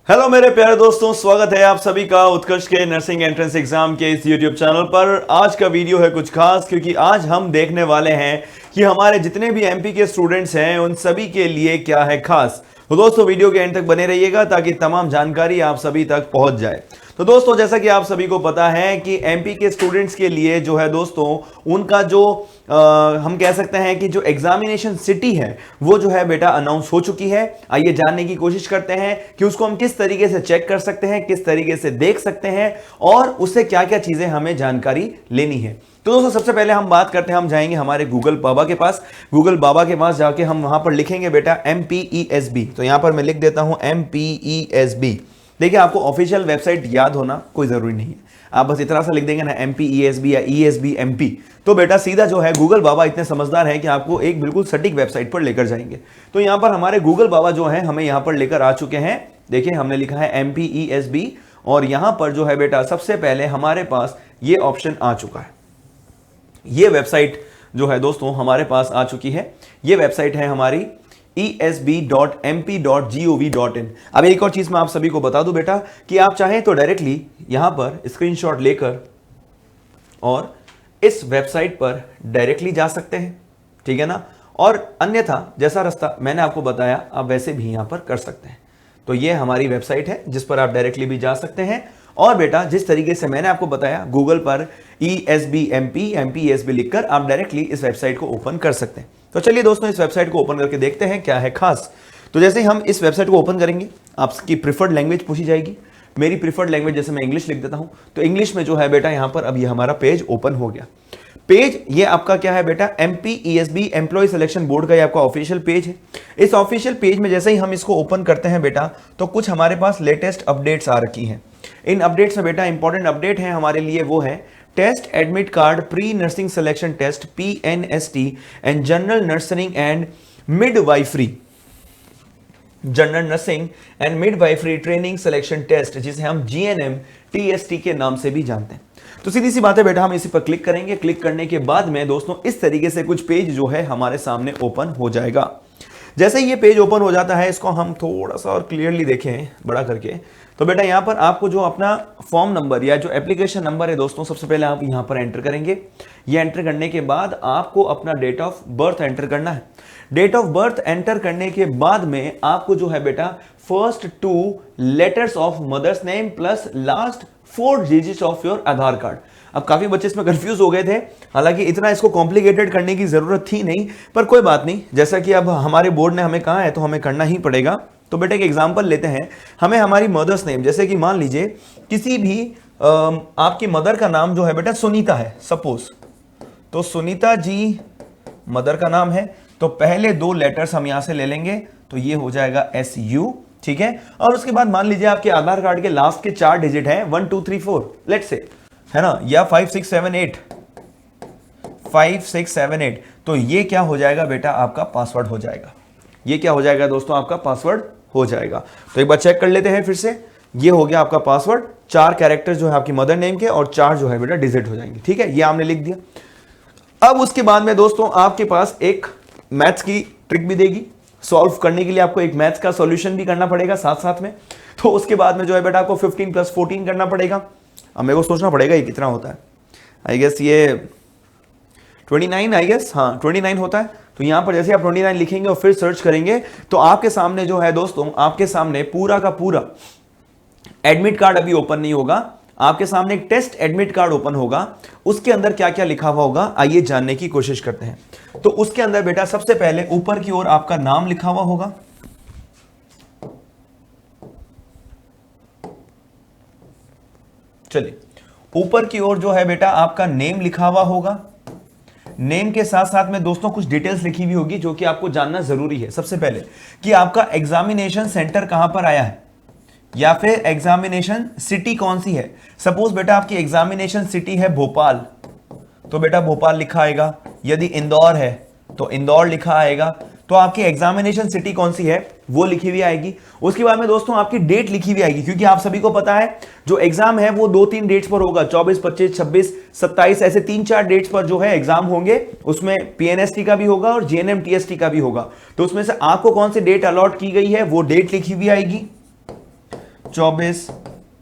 Hello मेरे प्यारे दोस्तों, स्वागत है आप सभी का उत्कर्ष के नर्सिंग एंट्रेंस एग्जाम के इस यूट्यूब चैनल पर। आज का वीडियो है कुछ खास, क्योंकि आज हम देखने वाले हैं कि हमारे जितने भी एमपी के स्टूडेंट्स हैं उन सभी के लिए क्या है खास। तो दोस्तों वीडियो के एंड तक बने रहिएगा ताकि तमाम जानकारी आप सभी तक पहुंच जाए। तो दोस्तों जैसा कि आप सभी को पता है कि एमपी के स्टूडेंट्स के लिए जो है दोस्तों उनका जो हम कह सकते हैं कि जो एग्जामिनेशन सिटी है वो जो है बेटा अनाउंस हो चुकी है। आइए जानने की कोशिश करते हैं कि उसको हम किस तरीके से चेक कर सकते हैं, किस तरीके से देख सकते हैं और उससे क्या क्या चीजें हमें जानकारी लेनी है। तो दोस्तों सबसे पहले हम बात करते हैं, हम जाएंगे हमारे गूगल बाबा के पास। गूगल बाबा के पास जाके हम वहां पर लिखेंगे बेटा MPESB। तो यहां पर मैं लिख देता हूं MPESB। देखिए आपको ऑफिशियल वेबसाइट याद होना कोई जरूरी नहीं है, आप बस इतना सा लिख देंगे ना MPESB या ESB MP, तो बेटा सीधा जो है गूगल बाबा इतने समझदार हैं कि आपको एक बिल्कुल सटीक वेबसाइट पर लेकर जाएंगे। तो यहां पर हमारे गूगल बाबा जो है हमें यहां पर लेकर आ चुके हैं। देखिए हमने लिखा है MPESB और यहां पर जो है बेटा सबसे पहले हमारे पास ये ऑप्शन आ चुका है। ये वेबसाइट जो है दोस्तों हमारे पास आ चुकी है। ये वेबसाइट है हमारी esb.mp.gov.in। अब एक और चीज मैं आप सभी को बता दूं बेटा कि आप चाहें तो डायरेक्टली यहां पर स्क्रीनशॉट लेकर और इस वेबसाइट पर डायरेक्टली जा सकते हैं, ठीक है ना। और अन्यथा जैसा रास्ता मैंने आपको बताया आप वैसे भी यहां पर कर सकते हैं। तो ये हमारी वेबसाइट है जिस पर आप डायरेक्टली भी जा सकते हैं। और बेटा जिस तरीके से मैंने आपको बताया गूगल पर MPESB लिखकर आप डायरेक्टली इस वेबसाइट को ओपन कर सकते हैं। तो चलिए दोस्तों इस वेबसाइट को ओपन करके देखते हैं क्या है खास। तो जैसे ही हम इस वेबसाइट को ओपन करेंगे आपकी प्रिफर्ड लैंग्वेज पूछी जाएगी। मेरी प्रिफर्ड लैंग्वेज जैसे मैं इंग्लिश लिख देता हूं, तो इंग्लिश में जो है बेटा यहां पर अब ये हमारा पेज ओपन हो गया। पेज ये आपका क्या है बेटा MPESB एम्प्लॉय सिलेक्शन बोर्ड का ये आपका ऑफिशियल पेज है। इस ऑफिशियल पेज में जैसे ही हम इसको ओपन करते हैं बेटा तो कुछ हमारे पास लेटेस्ट अपडेट्स आ रखी हैं। इन अपडेट्स में बेटा इंपॉर्टेंट अपडेट है हमारे लिए, वो है test admit card pre nursing selection test PNST and general nursing and midwifery training selection test, जिसे हम GNM TST के नाम से भी जानते हैं। तो सीधी सी बात है बेटा हम इसी पर क्लिक करेंगे। क्लिक करने के बाद में दोस्तों इस तरीके से कुछ पेज जो है हमारे सामने ओपन हो जाएगा। जैसे ही ये पेज ओपन हो जाता है, इसको हम थोड़ा सा और क्लियरली देखें बड़ा करके, तो बेटा यहां पर आपको जो अपना फॉर्म नंबर या जो एप्लीकेशन नंबर है दोस्तों सबसे पहले आप यहां पर एंटर करेंगे। ये एंटर करने के बाद आपको अपना डेट ऑफ बर्थ एंटर करना है। डेट ऑफ बर्थ एंटर करने के बाद में आपको जो है बेटा first 2 letters of mother's name plus last 4 digits of your Aadhaar card. अब काफी बच्चे इसमें कंफ्यूज हो गए थे, हालांकि इतना इसको कॉम्प्लिकेटेड करने की जरूरत थी नहीं, पर कोई बात नहीं, जैसा कि अब हमारे बोर्ड ने हमें कहा है तो हमें करना ही पड़ेगा। तो बेटा एक एग्जांपल लेते हैं, हमें हमारी मदर्स नेम, जैसे कि मान लीजिए किसी भी आपकी मदर का नाम जो है बेटा सुनीता है सपोज, तो सुनीता जी मदर का नाम है, तो पहले 2 लेटर्स हम यहां से ले लेंगे, तो ये हो जाएगा SU, ठीक है। और उसके बाद मान लीजिए आपके आधार कार्ड के लास्ट के 4 डिजिट हैं 1 2 3 4 लेट्स से, है ना, या 5 6 7 8, तो ये क्या हो जाएगा बेटा आपका पासवर्ड हो जाएगा। ये क्या हो जाएगा दोस्तों आपका पासवर्ड हो जाएगा। तो एक बार चेक कर लेते हैं फिर से, ये हो गया आपका पासवर्ड। 4 कैरेक्टर जो है आपकी मदर नेम के और 4 जो है बेटा डिजिट हो जाएंगे, ठीक है, ये आपने लिख दिया। अब उसके बाद में दोस्तों आपके पास एक मैथ्स की ट्रिक भी देगी, सॉल्व करने के लिए आपको एक मैथ्स का सॉल्यूशन भी करना पड़ेगा साथ साथ में। तो उसके बाद में जो है बेटा आपको 15 + 14 करना पड़ेगा। अब मेरे को सोचना पड़ेगा ये कितना होता है, आई गेस ये 29, आई गेस, हाँ 29 होता है। तो यहां पर जैसे आप 29 लिखेंगे और फिर सर्च करेंगे तो आपके सामने जो है दोस्तों आपके सामने पूरा का पूरा एडमिट कार्ड अभी ओपन नहीं होगा, आपके सामने एक टेस्ट एडमिट कार्ड ओपन होगा। उसके अंदर क्या क्या लिखा हुआ होगा आइए जानने की कोशिश करते हैं। तो उसके अंदर बेटा सबसे पहले ऊपर की ओर आपका नाम लिखा हुआ होगा, चलिए ऊपर की ओर जो है बेटा आपका नेम लिखा हुआ होगा। नेम के साथ साथ में दोस्तों कुछ डिटेल्स लिखी हुई होगी जो कि आपको जानना जरूरी है। सबसे पहले कि आपका एग्जामिनेशन सेंटर कहां पर आया है या फिर एग्जामिनेशन सिटी कौन सी है। सपोज बेटा आपकी एग्जामिनेशन सिटी है भोपाल, तो बेटा भोपाल लिखा आएगा। यदि इंदौर है तो इंदौर लिखा आएगा। तो आपकी एग्जामिनेशन सिटी कौन सी है वो लिखी हुई आएगी। उसके बाद में दोस्तों आपकी डेट लिखी हुई आएगी, क्योंकि आप सभी को पता है जो एग्जाम है वो 2-3 डेट्स पर होगा, 24, 25, 26, 27, ऐसे 3-4 डेट्स पर जो है एग्जाम होंगे। उसमें PNST का भी होगा और GNM TST का भी होगा। तो उसमें से आपको कौन सी डेट अलॉट की गई है वो डेट लिखी हुई आएगी। 24,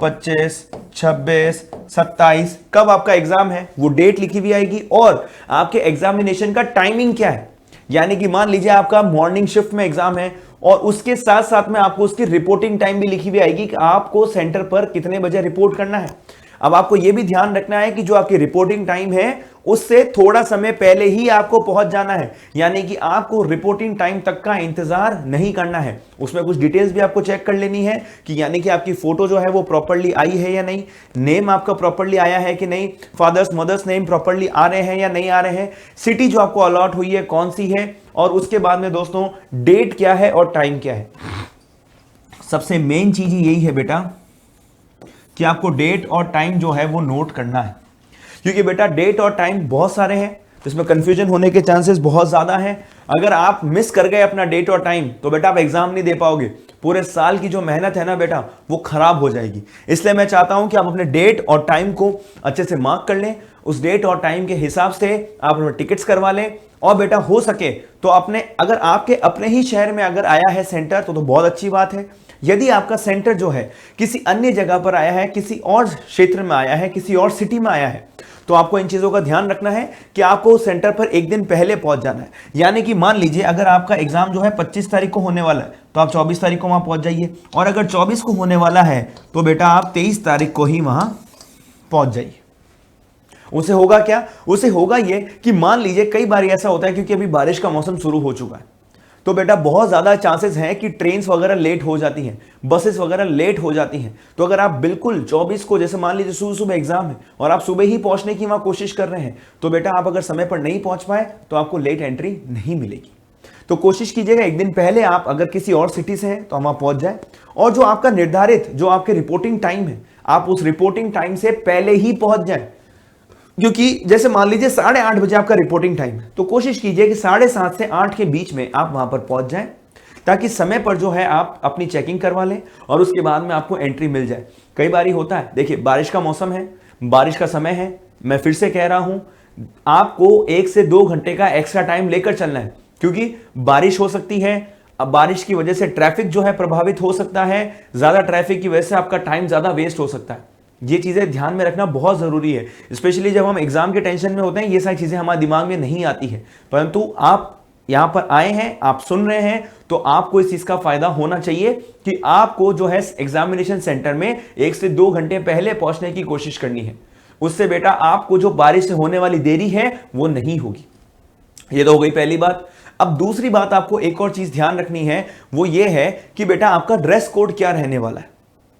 25, 26, 27 कब आपका एग्जाम है वो डेट लिखी हुई आएगी और आपके एग्जामिनेशन का टाइमिंग क्या है। यानी कि मान लीजिए आपका मॉर्निंग शिफ्ट में एग्जाम है और उसके साथ साथ में आपको उसकी रिपोर्टिंग टाइम भी लिखी हुई आएगी कि आपको सेंटर पर कितने बजे रिपोर्ट करना है। अब आपको यह भी ध्यान रखना है कि जो आपकी रिपोर्टिंग टाइम है उससे थोड़ा समय पहले ही आपको पहुंच जाना है, यानी कि आपको रिपोर्टिंग टाइम तक का इंतजार नहीं करना है। उसमें कुछ डिटेल्स भी आपको चेक कर लेनी है कि यानी कि आपकी फोटो जो है वो प्रॉपर्ली आई है या नहीं, नेम आपका प्रॉपर्ली आया है कि नहीं, फादर्स मदर्स नेम प्रॉपर्ली आ रहे हैं या नहीं आ रहे हैं, सिटी जो आपको अलॉट हुई है कौन सी है, और उसके बाद में दोस्तों डेट क्या है और टाइम क्या है। सबसे मेन चीज यही है बेटा कि आपको डेट और टाइम जो है वो नोट करना है, क्योंकि बेटा डेट और टाइम बहुत सारे हैं तो इसमें कंफ्यूजन होने के चांसेस बहुत ज्यादा हैं। अगर आप मिस कर गए अपना डेट और टाइम तो बेटा आप एग्जाम नहीं दे पाओगे, पूरे साल की जो मेहनत है ना बेटा वो खराब हो जाएगी। इसलिए मैं चाहता हूं कि आप अपने डेट और टाइम को अच्छे से मार्क कर लें, उस डेट और टाइम के हिसाब से आप अपने टिकट्स करवा लें, और बेटा हो सके तो अपने अगर आपके अपने ही शहर में अगर आया है सेंटर तो बहुत अच्छी बात है। यदि आपका सेंटर जो है किसी अन्य जगह पर आया है, किसी और क्षेत्र में आया है, किसी और सिटी में आया है, तो आपको इन चीजों का ध्यान रखना है कि आपको सेंटर पर एक दिन पहले पहुंच जाना है। यानी कि मान लीजिए अगर आपका एग्जाम जो है 25 तारीख को होने वाला है तो आप 24 तारीख को वहां पहुंच जाइए, और अगर 24 को होने वाला है तो बेटा आप 23 तारीख को ही वहां पहुंच जाइए। उसे होगा क्या, उसे होगा ये कि मान लीजिए कई बार ऐसा होता है क्योंकि अभी बारिश का मौसम शुरू हो चुका है तो बेटा बहुत ज्यादा चांसेस हैं कि ट्रेन्स वगैरह लेट हो जाती हैं, बसेस वगैरह लेट हो जाती हैं। तो अगर आप बिल्कुल 24 को, जैसे मान लीजिए सुबह सुबह एग्जाम है और आप सुबह ही पहुंचने की वहां कोशिश कर रहे हैं, तो बेटा आप अगर समय पर नहीं पहुंच पाए तो आपको लेट एंट्री नहीं मिलेगी। तो कोशिश कीजिएगा एक दिन पहले आप अगर किसी और सिटी से हैं तो वहां पहुंच जाए, और जो आपका निर्धारित जो आपके रिपोर्टिंग टाइम है आप उस रिपोर्टिंग टाइम से पहले ही पहुंच जाए। क्योंकि जैसे मान लीजिए 8:30 बजे आपका रिपोर्टिंग टाइम है तो कोशिश कीजिए कि 7:30 से 8 के बीच में आप वहां पर पहुंच जाएं, ताकि समय पर जो है आप अपनी चेकिंग करवा लें और उसके बाद में आपको एंट्री मिल जाए। कई बार होता है, देखिए बारिश का मौसम है, बारिश का समय है, मैं फिर से कह रहा हूं आपको 1 से 2 घंटे का एक्स्ट्रा टाइम लेकर चलना है, क्योंकि बारिश हो सकती है। अब बारिश की वजह से ट्रैफिक जो है प्रभावित हो सकता है, ज्यादा ट्रैफिक की वजह से आपका टाइम ज्यादा वेस्ट हो सकता है। ये चीजें ध्यान में रखना बहुत जरूरी है, स्पेशली जब हम एग्जाम के टेंशन में होते हैं, ये सारी चीजें हमारे दिमाग में नहीं आती है। परंतु आप यहां पर आए हैं, आप सुन रहे हैं, तो आपको इस चीज का फायदा होना चाहिए कि आपको जो है एग्जामिनेशन सेंटर में 1 से 2 घंटे पहले पहुंचने की कोशिश करनी है। उससे बेटा आपको जो बारिश से होने वाली देरी है वो नहीं होगी। ये तो हो गई पहली बात। अब दूसरी बात आपको एक और चीज ध्यान रखनी है, वो ये है कि बेटा आपका ड्रेस कोड क्या रहने वाला है।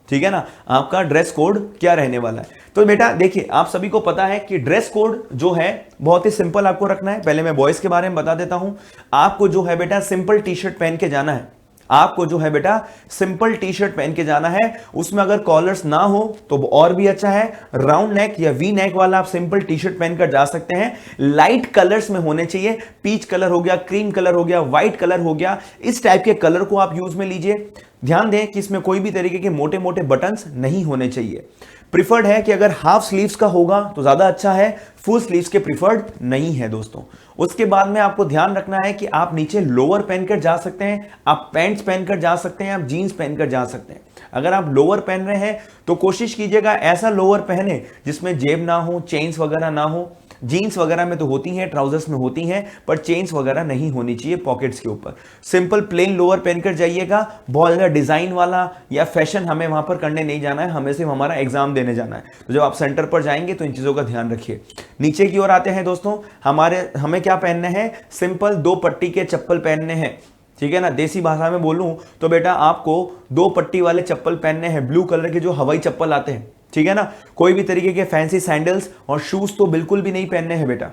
ठीक है ना, आपका ड्रेस कोड क्या रहने वाला है। तो बेटा देखिए आप सभी को पता है कि ड्रेस कोड जो है बहुत ही सिंपल आपको रखना है। पहले मैं बॉयज के बारे में बता देता हूं। आपको जो है बेटा सिंपल टी शर्ट पहन के जाना है, आपको जो है बेटा सिंपल टी शर्ट पहन के जाना है। उसमें अगर कॉलर्स ना हो तो और भी अच्छा है, राउंड नेक या वी नेक वाला आप सिंपल टी शर्ट पहनकर जा सकते हैं। लाइट कलर्स में होने चाहिए, पीच कलर हो गया, क्रीम कलर हो गया, व्हाइट कलर हो गया, इस टाइप के कलर को आप यूज में लीजिए। ध्यान दें कि इसमें कोई भी तरीके के मोटे मोटे बटन्स नहीं होने चाहिए। प्रिफर्ड है कि अगर हाफ स्लीव्स का होगा तो ज्यादा अच्छा है, फुल स्लीव्स के प्रिफर्ड नहीं है दोस्तों। उसके बाद में आपको ध्यान रखना है कि आप नीचे लोअर पहनकर जा सकते हैं, आप पैंट्स पहनकर जा सकते हैं, आप जीन्स पहनकर जा सकते हैं। अगर आप लोअर पहन रहे हैं तो कोशिश कीजिएगा ऐसा लोअर पहने जिसमें जेब ना हो, चेन्स वगैरह ना हो। जीन्स वगैरह में तो होती हैं, ट्राउजर्स में होती हैं, पर चेन्स वगैरह नहीं होनी चाहिए पॉकेट्स के ऊपर। सिंपल प्लेन लोअर पहनकर जाइएगा, बहुत ज्यादा डिजाइन वाला या फैशन हमें वहां पर करने नहीं जाना है, हमें सिर्फ हमारा एग्जाम देने जाना है। तो जब आप सेंटर पर जाएंगे तो इन चीजों का ध्यान रखिए। नीचे की ओर आते हैं दोस्तों, हमें क्या पहनना है, सिंपल 2 पट्टी के चप्पल पहनने हैं। ठीक है ना, देसी भाषा में बोलूं तो बेटा आपको 2 पट्टी वाले चप्पल पहनने हैं, ब्लू कलर के जो हवाई चप्पल आते हैं। ठीक है ना, कोई भी तरीके के फैंसी सैंडल्स और शूज तो बिल्कुल भी नहीं पहनने हैं बेटा,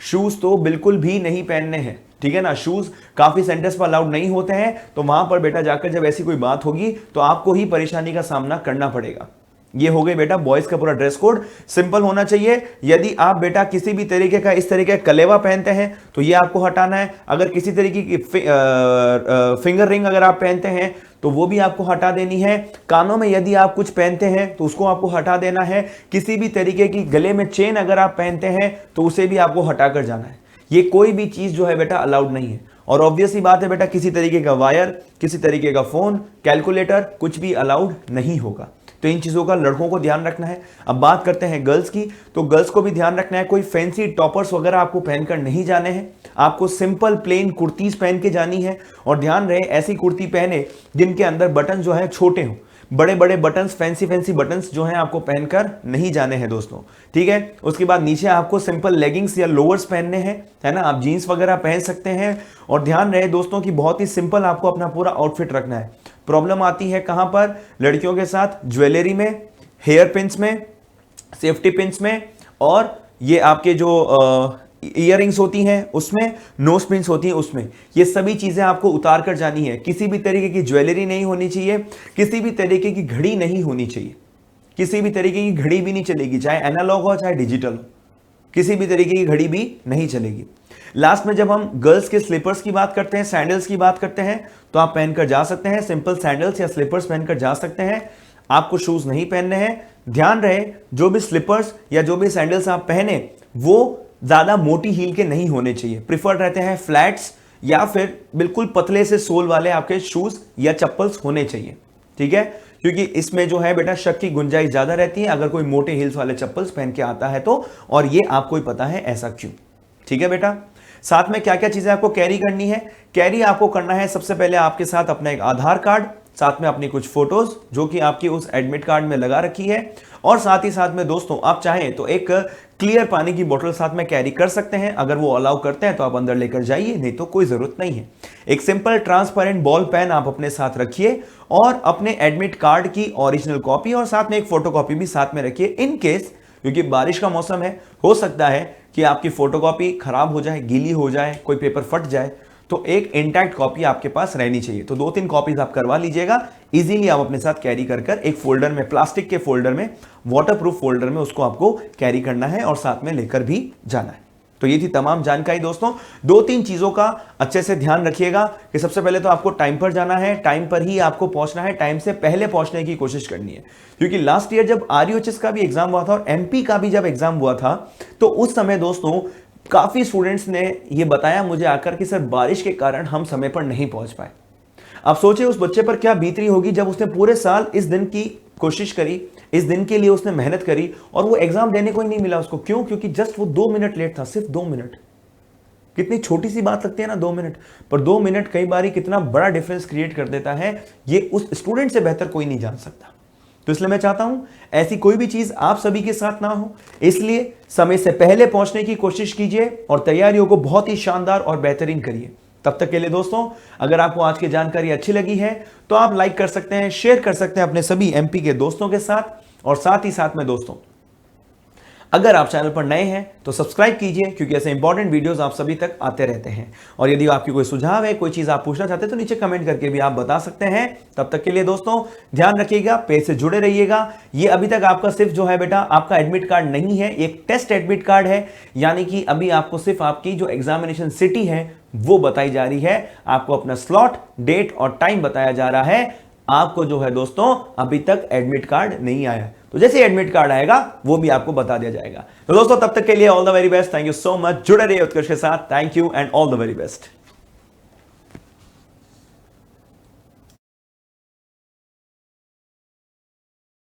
शूज तो बिल्कुल भी नहीं पहनने हैं। ठीक है ना, शूज काफी सेंटर्स पर अलाउड नहीं होते हैं, तो वहां पर बेटा जाकर जब ऐसी कोई बात होगी तो आपको ही परेशानी का सामना करना पड़ेगा। ये हो गई बेटा बॉयज का पूरा ड्रेस कोड, सिंपल होना चाहिए। यदि आप बेटा किसी भी तरीके का इस तरीके का कलेवा पहनते हैं तो ये आपको हटाना है। अगर किसी तरीके की फिंगर रिंग अगर आप पहनते हैं तो वो भी आपको हटा देनी है। कानों में यदि आप कुछ पहनते हैं तो उसको आपको हटा देना है। किसी भी तरीके की गले में चेन अगर आप पहनते हैं तो उसे भी आपको हटाकर जाना है। ये कोई भी चीज जो है बेटा अलाउड नहीं है। और ऑब्वियसली बात है बेटा, किसी तरीके का वायर, किसी तरीके का फोन, कैलकुलेटर कुछ भी अलाउड नहीं होगा। तो इन चीजों का लड़कों को ध्यान रखना है। अब बात करते हैं गर्ल्स की, तो गर्ल्स को भी ध्यान रखना है, कोई फैंसी टॉपर्स वगैरह आपको पहनकर नहीं जाने हैं। आपको सिंपल प्लेन कुर्तीज पहन के जानी है, और ध्यान रहे ऐसी कुर्ती पहने जिनके अंदर बटन जो है छोटे हों। बड़े बड़े बटन्स, फैंसी फैंसी बटन्स जो हैं आपको पहनकर नहीं जाने हैं दोस्तों, ठीक है। उसके बाद नीचे आपको सिंपल लेगिंग्स या लोअर्स पहनने हैं, है ना। आप जीन्स वगैरह पहन सकते हैं। और ध्यान रहे दोस्तों कि बहुत ही सिंपल आपको अपना पूरा आउटफिट रखना है। प्रॉब्लम आती है कहां पर? लड़कियों के साथ ज्वेलरी में, हेयर पिन्स में, सेफ्टी पिन्स में, और ये आपके जो इयररिंग्स होती हैं उसमें, नोज पिन्स होती हैं उसमें। ये सभी चीजें आपको उतार कर जानी है। किसी भी तरीके की ज्वेलरी नहीं होनी चाहिए, किसी भी तरीके की घड़ी नहीं होनी चाहिए, किसी भी तरीके की घड़ी भी नहीं चलेगी, चाहे एनालॉग हो चाहे डिजिटल हो, किसी भी तरीके की घड़ी भी नहीं चलेगी। लास्ट में जब हम गर्ल्स के स्लीपर्स की बात करते हैं, सैंडल्स की बात करते हैं, तो आप पहनकर जा सकते हैं, सिंपल सैंडल्स या स्लीपर्स पहनकर जा सकते हैं। आपको शूज नहीं पहनने हैं। ध्यान रहे जो भी स्लीपर्स या जो भी सैंडल्स आप पहने वो ज्यादा मोटी हील के नहीं होने चाहिए। प्रिफर्ड रहते हैं फ्लैट्स या फिर बिल्कुल पतले से सोल वाले आपके शूज या चप्पल्स होने चाहिए, ठीक है। क्योंकि इसमें जो है बेटा शक की गुंजाइश ज्यादा रहती है अगर कोई मोटे हील्स वाले चप्पल्स पहन के आता है तो, और ये आपको ही पता है ऐसा क्यों, ठीक है बेटा। साथ में क्या क्या चीजें आपको कैरी करनी है? कैरी आपको करना है सबसे पहले आपके साथ अपना एक आधार कार्ड, साथ में अपनी कुछ फोटोज जो कि आपकी उस एडमिट कार्ड में लगा रखी है, और साथ ही साथ में दोस्तों आप चाहें तो एक क्लियर पानी की बोतल साथ में कैरी कर सकते हैं। अगर वो अलाउ करते हैं तो आप अंदर लेकर जाइए, नहीं तो कोई जरूरत नहीं है। एक सिंपल ट्रांसपेरेंट बॉल पेन आप अपने साथ रखिए, और अपने एडमिट कार्ड की ओरिजिनल कॉपी और साथ में एक फोटोकॉपी भी साथ में रखिए। इन केस, क्योंकि बारिश का मौसम है, हो सकता है कि आपकी फोटोकॉपी खराब हो जाए, गीली हो जाए, कोई पेपर फट जाए, तो एक इंटैक्ट कॉपी आपके पास रहनी चाहिए। तो 2-3 कॉपीज आप करवा लीजिएगा। इजीली आप अपने साथ कैरी कर एक फोल्डर में, प्लास्टिक के फोल्डर में, वाटरप्रूफ फोल्डर में उसको आपको कैरी करना है और साथ में लेकर भी जाना है। तो ये थी तमाम जानकारी दोस्तों। 2-3 चीजों का अच्छे से ध्यान रखिएगा कि सबसे पहले तो आपको टाइम पर जाना है, टाइम पर ही आपको पहुंचना है, टाइम से पहले पहुंचने की कोशिश करनी है। क्योंकि लास्ट ईयर जब RUHS का भी एग्जाम हुआ था और MP का भी जब एग्जाम हुआ था, तो उस समय दोस्तों काफी स्टूडेंट्स ने यह बताया मुझे आकर कि सर बारिश के कारण हम समय पर नहीं पहुंच पाए। अब सोचिए उस बच्चे पर क्या बीत रही होगी जब उसने पूरे साल इस दिन की कोशिश करी, इस दिन के लिए उसने मेहनत करी, और वो एग्जाम देने को ही नहीं मिला उसको। क्यों? क्योंकि जस्ट वो 2 मिनट लेट था, सिर्फ 2 मिनट। कितनी छोटी सी बात लगती है ना 2 मिनट, पर 2 मिनट कई बार कितना बड़ा डिफरेंस क्रिएट कर देता है, ये उस स्टूडेंट से बेहतर कोई नहीं जान सकता। तो इसलिए मैं चाहता हूं ऐसी कोई भी चीज आप सभी के साथ ना हो, इसलिए समय से पहले पहुंचने की कोशिश कीजिए और तैयारियों को बहुत ही शानदार और बेहतरीन करिए। तब तक के लिए दोस्तों, अगर आपको आज की जानकारी अच्छी लगी है तो आप लाइक कर सकते हैं, शेयर कर सकते हैं अपने सभी MP के दोस्तों के साथ, और साथ ही साथ में दोस्तों अगर आप चैनल पर नए हैं तो सब्सक्राइब कीजिए, क्योंकि ऐसे इंपॉर्टेंट वीडियोस आप सभी तक आते रहते हैं। और यदि आपकी कोई सुझाव है, कोई चीज आप पूछना चाहते हैं तो नीचे कमेंट करके भी आप बता सकते हैं। तब तक के लिए दोस्तों ध्यान रखिएगा, पेज से जुड़े रहिएगा। ये अभी तक आपका सिर्फ जो है बेटा आपका एडमिट कार्ड नहीं है, एक टेस्ट एडमिट कार्ड है, यानी कि अभी आपको सिर्फ आपकी जो एग्जामिनेशन सिटी है वो बताई जा रही है, आपको अपना स्लॉट, डेट और टाइम बताया जा रहा है। आपको जो है दोस्तों अभी तक एडमिट कार्ड नहीं आया, तो जैसे एडमिट कार्ड आएगा वो भी आपको बता दिया जाएगा। तो दोस्तों तब तक के लिए all the very best, thank you so much. जुड़े रहिए उत्कर्ष के साथ, thank you and all the very best.